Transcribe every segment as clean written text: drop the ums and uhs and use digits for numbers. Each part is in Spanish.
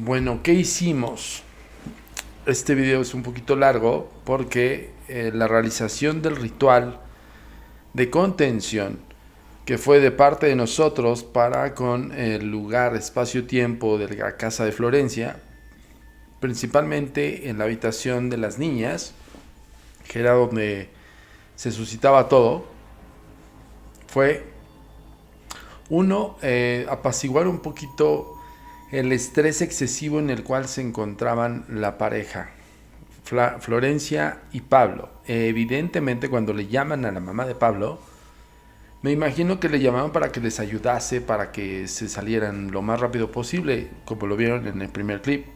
Bueno, ¿qué hicimos? Este video es un poquito largo porque la realización del ritual de contención que fue de parte de nosotros para con el lugar, espacio-tiempo de la casa de Florencia, principalmente en la habitación de las niñas, que era donde se suscitaba todo, fue uno, apaciguar un poquito el estrés excesivo en el cual se encontraban la pareja, Florencia y Pablo. Evidentemente, cuando le llaman a la mamá de Pablo, me imagino que le llamaban para que les ayudase, para que se salieran lo más rápido posible, como lo vieron en el primer clip.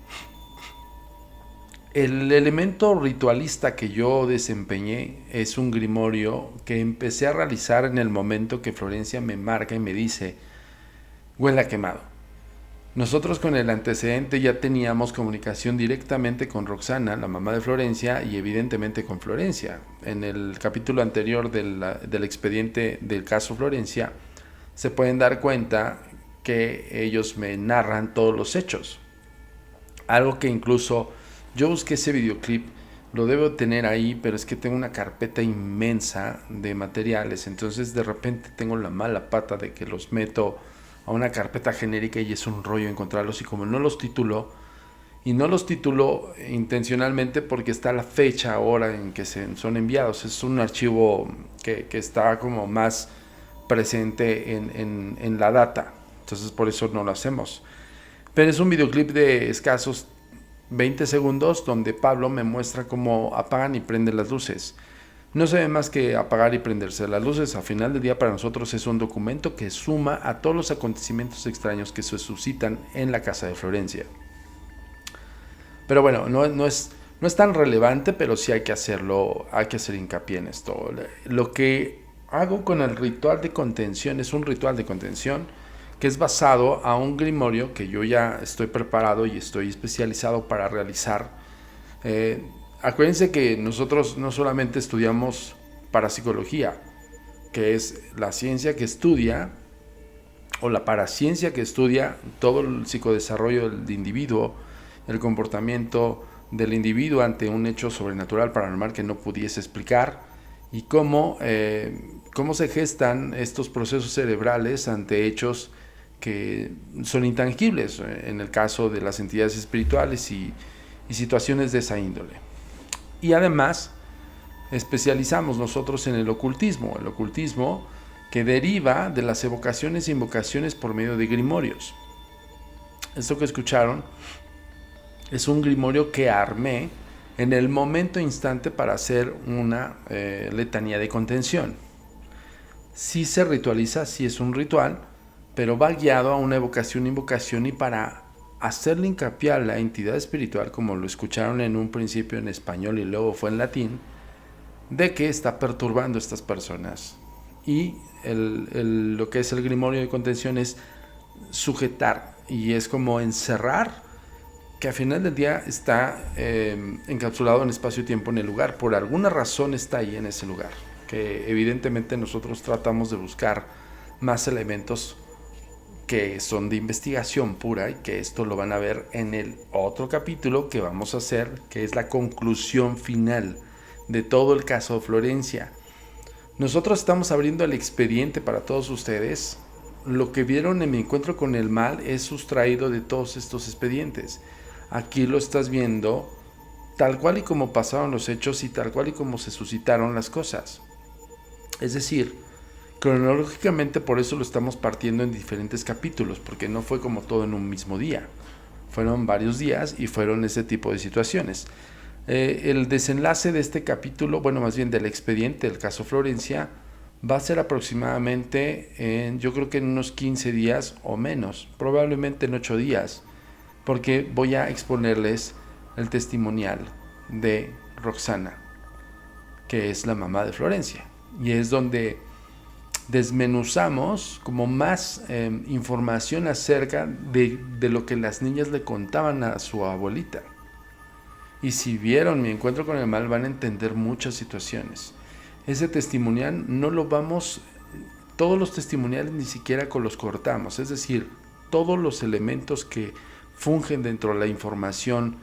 El elemento ritualista que yo desempeñé es un grimorio que empecé a realizar en el momento que Florencia me marca y me dice: huele a quemado. Nosotros con el antecedente ya teníamos comunicación directamente con Roxana, la mamá de Florencia, y evidentemente con Florencia. En el capítulo anterior del expediente del caso Florencia, se pueden dar cuenta que ellos me narran todos los hechos. Algo que incluso yo busqué ese videoclip, lo debo tener ahí, pero es que tengo una carpeta inmensa de materiales, entonces de repente tengo la mala pata de que los meto a una carpeta genérica y es un rollo encontrarlos, y como no los titulo, y no los titulo intencionalmente porque está la fecha ahora en que son enviados, es un archivo que está como más presente en la data, entonces por eso no lo hacemos. Pero es un videoclip de escasos 20 segundos donde Pablo me muestra cómo apagan y prenden las luces. No se ve más que apagar y prenderse las luces. Al final del día, para nosotros es un documento que suma a todos los acontecimientos extraños que se suscitan en la casa de Florencia. Pero bueno, no es tan relevante, pero sí hay que hacerlo, hay que hacer hincapié en esto. Lo que hago con el ritual de contención es un ritual de contención que es basado a un grimorio que yo ya estoy preparado y estoy especializado para realizar. Acuérdense que nosotros no solamente estudiamos parapsicología, que es la ciencia que estudia, o la paraciencia que estudia todo el psicodesarrollo del individuo, el comportamiento del individuo ante un hecho sobrenatural, paranormal que no pudiese explicar, y cómo se gestan estos procesos cerebrales ante hechos que son intangibles, en el caso de las entidades espirituales y situaciones de esa índole. Y además especializamos nosotros en el ocultismo que deriva de las evocaciones e invocaciones por medio de grimorios. Esto que escucharon es un grimorio que armé en el momento instante para hacer una letanía de contención. Sí se ritualiza, sí es un ritual, pero va guiado a una evocación, invocación, y para hacerle hincapié a la entidad espiritual, como lo escucharon en un principio en español y luego fue en latín, de que está perturbando a estas personas. Y lo que es el grimorio de contención es sujetar, y es como encerrar, que al final del día está encapsulado en espacio-tiempo en el lugar. Por alguna razón está ahí en ese lugar, que evidentemente nosotros tratamos de buscar más elementos que son de investigación pura, y que esto lo van a ver en el otro capítulo que vamos a hacer, que es la conclusión final de todo el caso de Florencia. Nosotros estamos abriendo el expediente para todos ustedes. Lo que vieron en mi encuentro con el mal es sustraído de todos estos expedientes. Aquí lo estás viendo tal cual y como pasaron los hechos y tal cual y como se suscitaron las cosas. Es decir, cronológicamente, por eso lo estamos partiendo en diferentes capítulos, porque no fue como todo en un mismo día. Fueron varios días y fueron ese tipo de situaciones. El desenlace de este capítulo, bueno, más bien del expediente del caso Florencia, va a ser aproximadamente yo creo que en unos 15 días o menos, probablemente en 8 días, porque voy a exponerles el testimonial de Roxana, que es la mamá de Florencia, y es donde desmenuzamos como más información acerca de lo que las niñas le contaban a su abuelita. Y si vieron mi encuentro con el mal, van a entender muchas situaciones. Ese testimonial no lo vamos, todos los testimoniales ni siquiera los cortamos, es decir, todos los elementos que fungen dentro de la información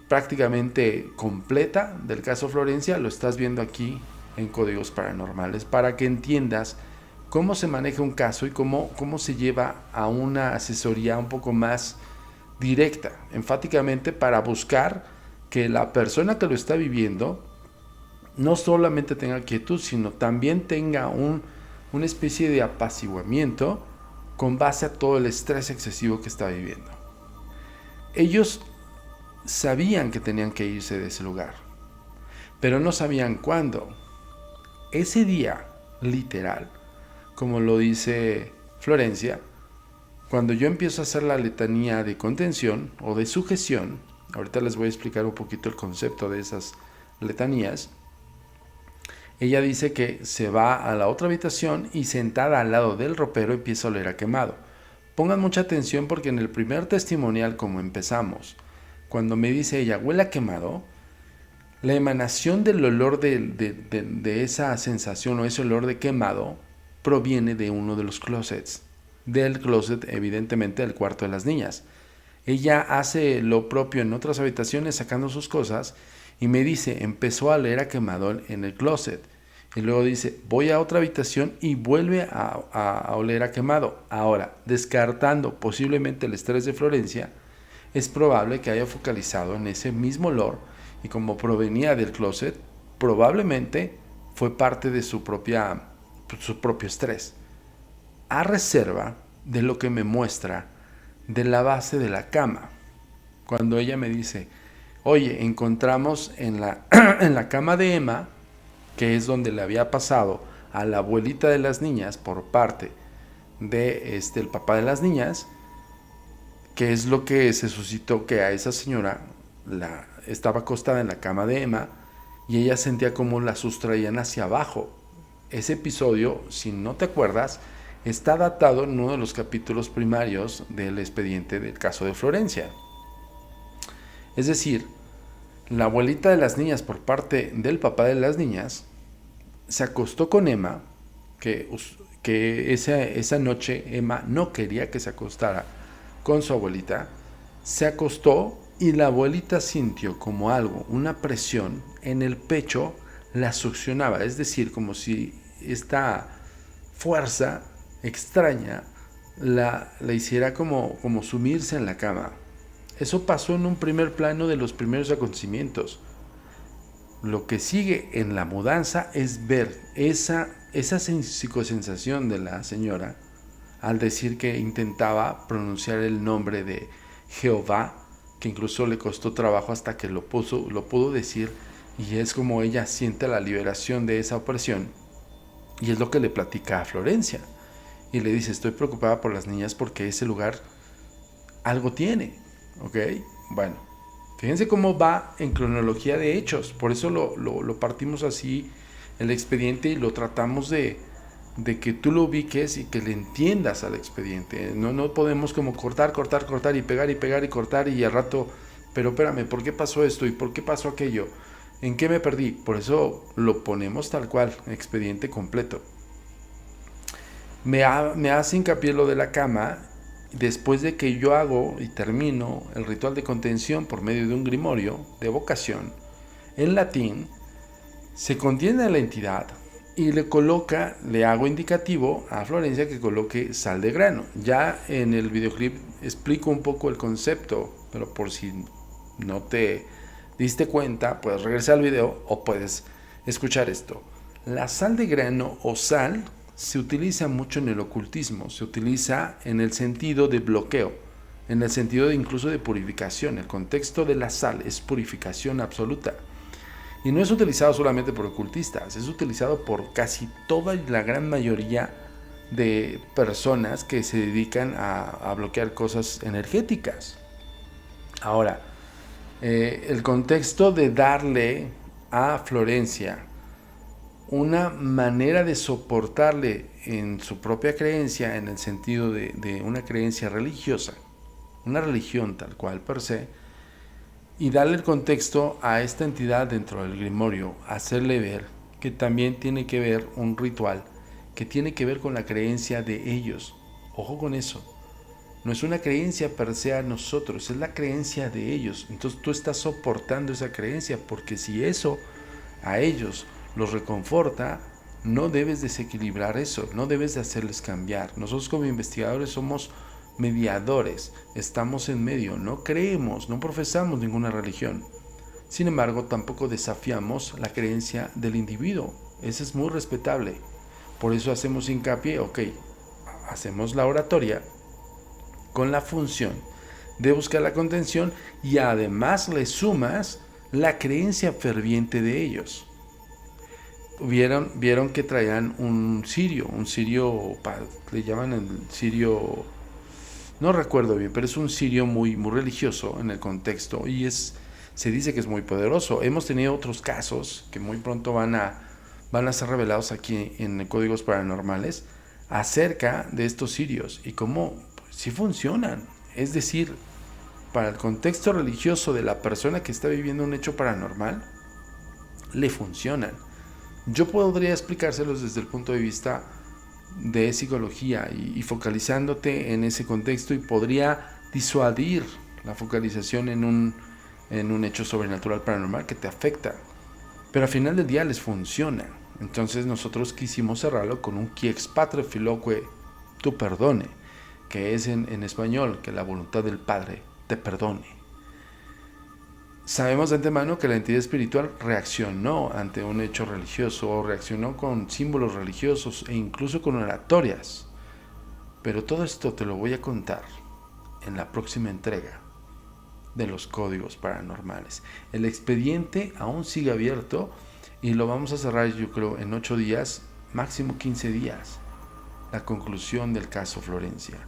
prácticamente completa del caso Florencia. Lo estás viendo aquí en Códigos Paranormales, para que entiendas cómo se maneja un caso y cómo se lleva a una asesoría un poco más directa, enfáticamente para buscar que la persona que lo está viviendo no solamente tenga quietud, sino también tenga una especie de apaciguamiento con base a todo el estrés excesivo que está viviendo. Ellos sabían que tenían que irse de ese lugar, pero no sabían cuándo. Ese día, literal, como lo dice Florencia, cuando yo empiezo a hacer la letanía de contención o de sujeción, ahorita les voy a explicar un poquito el concepto de esas letanías, ella dice que se va a la otra habitación y sentada al lado del ropero empieza a oler a quemado. Pongan mucha atención porque en el primer testimonial, como empezamos, cuando me dice ella, huele a quemado, la emanación del olor de esa sensación o ese olor de quemado proviene de uno de los closets. Del closet, evidentemente, del cuarto de las niñas. Ella hace lo propio en otras habitaciones sacando sus cosas y me dice, empezó a oler a quemado en el closet. Y luego dice, voy a otra habitación y vuelve a oler a quemado. Ahora, descartando posiblemente el estrés de Florencia, es probable que haya focalizado en ese mismo olor y como provenía del closet, probablemente fue parte de su propio estrés. A reserva de lo que me muestra de la base de la cama. Cuando ella me dice, oye, encontramos en la cama de Emma, que es donde le había pasado a la abuelita de las niñas por parte de el papá de las niñas, que es lo que se suscitó que a esa señora estaba acostada en la cama de Emma y ella sentía como la sustraían hacia abajo. Ese episodio, si no te acuerdas, está datado en uno de los capítulos primarios del expediente del caso de Florencia. Es decir, la abuelita de las niñas por parte del papá de las niñas se acostó con Emma, que esa noche Emma no quería que se acostara con su abuelita, se acostó y la abuelita sintió como algo, una presión en el pecho la succionaba, es decir, como si esta fuerza extraña la hiciera como sumirse en la cama. Eso pasó en un primer plano de los primeros acontecimientos. Lo que sigue en la mudanza es ver esa psicosensación de la señora al decir que intentaba pronunciar el nombre de Jehová, que incluso le costó trabajo hasta que lo pudo decir, y es como ella siente la liberación de esa opresión, y es lo que le platica a Florencia, y le dice, estoy preocupada por las niñas porque ese lugar algo tiene, ¿ok? Bueno, fíjense cómo va en cronología de hechos, por eso lo partimos así el expediente y lo tratamos de que tú lo ubiques y que le entiendas al expediente. No podemos como cortar y pegar y cortar y al rato, pero espérame, ¿por qué pasó esto? ¿Y por qué pasó aquello? ¿En qué me perdí? Por eso lo ponemos tal cual, expediente completo. Me hace hincapié lo de la cama. Después de que yo hago y termino el ritual de contención por medio de un grimorio de evocación en latín, se contiene a la entidad y le hago indicativo a Florencia que coloque sal de grano. Ya en el videoclip explico un poco el concepto, pero por si no te diste cuenta, puedes regresar al video o puedes escuchar esto. La sal de grano o sal se utiliza mucho en el ocultismo, se utiliza en el sentido de bloqueo, en el sentido de incluso de purificación. El contexto de la sal es purificación absoluta. Y no es utilizado solamente por ocultistas, es utilizado por casi toda la gran mayoría de personas que se dedican a bloquear cosas energéticas. Ahora, el contexto de darle a Florencia una manera de soportarle en su propia creencia, en el sentido de una creencia religiosa, una religión tal cual per se, y darle el contexto a esta entidad dentro del grimorio, hacerle ver que también tiene que ver un ritual que tiene que ver con la creencia de ellos. Ojo con eso. No es una creencia per se a nosotros, es la creencia de ellos. Entonces tú estás soportando esa creencia, porque si eso a ellos los reconforta, no debes desequilibrar eso, no debes de hacerles cambiar. Nosotros como investigadores somos mediadores, estamos en medio, no creemos, no profesamos ninguna religión. Sin embargo, tampoco desafiamos la creencia del individuo. Eso es muy respetable. Por eso hacemos hincapié, hacemos la oratoria con la función de buscar la contención y además le sumas la creencia ferviente de ellos. Vieron que traían un cirio, le llaman el cirio, no recuerdo bien, pero es un cirio muy, muy religioso en el contexto y se dice que es muy poderoso. Hemos tenido otros casos que muy pronto van a ser revelados aquí en Códigos Paranormales acerca de estos cirios y cómo sí funcionan. Es decir, para el contexto religioso de la persona que está viviendo un hecho paranormal, le funcionan. Yo podría explicárselos desde el punto de vista de psicología y focalizándote en ese contexto, y podría disuadir la focalización en un hecho sobrenatural paranormal que te afecta. Pero al final del día les funciona. Entonces nosotros quisimos cerrarlo con un qui ex patre filoque tu perdone, que es en español, que la voluntad del Padre te perdone. Sabemos de antemano que la entidad espiritual reaccionó ante un hecho religioso, reaccionó con símbolos religiosos e incluso con oratorias. Pero todo esto te lo voy a contar en la próxima entrega de los Códigos Paranormales. El expediente aún sigue abierto y lo vamos a cerrar, yo creo, en 8 días, máximo 15 días. La conclusión del caso Florencia.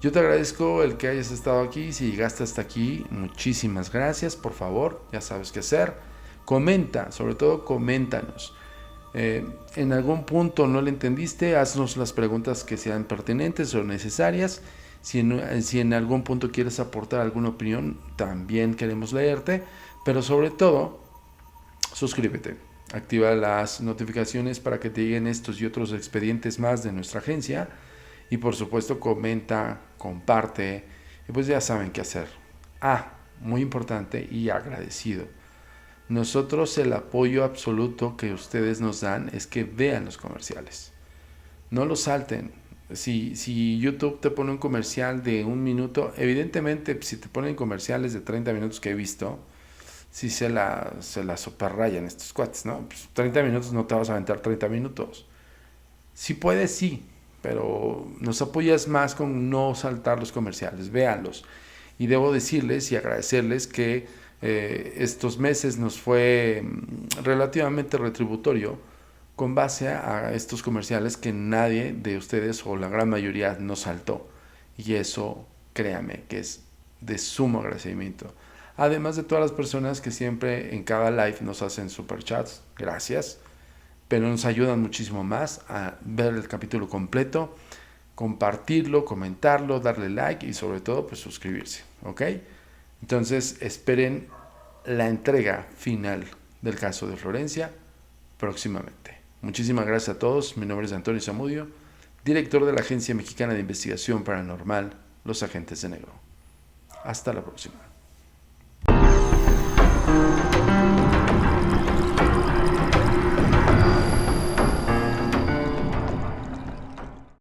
Yo te agradezco el que hayas estado aquí. Si llegaste hasta aquí, muchísimas gracias. Por favor, ya sabes qué hacer. Comenta, sobre todo coméntanos. En algún punto no le entendiste, haznos las preguntas que sean pertinentes o necesarias. Si en algún punto quieres aportar alguna opinión, también queremos leerte. Pero sobre todo, suscríbete. Activa las notificaciones para que te lleguen estos y otros expedientes más de nuestra agencia. Y por supuesto, comenta, comparte, y pues ya saben qué hacer. Muy importante y agradecido. Nosotros el apoyo absoluto que ustedes nos dan es que vean los comerciales. No los salten. Si YouTube te pone un comercial de 1 minuto, evidentemente si te ponen comerciales de 30 minutos que he visto, sí se la superrayan estos cuates, ¿no? Pues 30 minutos no te vas a aventar 30 minutos. Si puedes, sí. Pero nos apoyas más con no saltar los comerciales, véanlos. Y debo decirles y agradecerles que estos meses nos fue relativamente retributorio con base a estos comerciales que nadie de ustedes o la gran mayoría nos saltó. Y eso, créame, que es de sumo agradecimiento. Además de todas las personas que siempre en cada live nos hacen superchats, gracias. Pero nos ayudan muchísimo más a ver el capítulo completo, compartirlo, comentarlo, darle like y sobre todo pues suscribirse, ¿ok? Entonces esperen la entrega final del caso de Florencia próximamente. Muchísimas gracias a todos. Mi nombre es Antonio Zamudio, director de la Agencia Mexicana de Investigación Paranormal, Los Agentes de Negro. Hasta la próxima.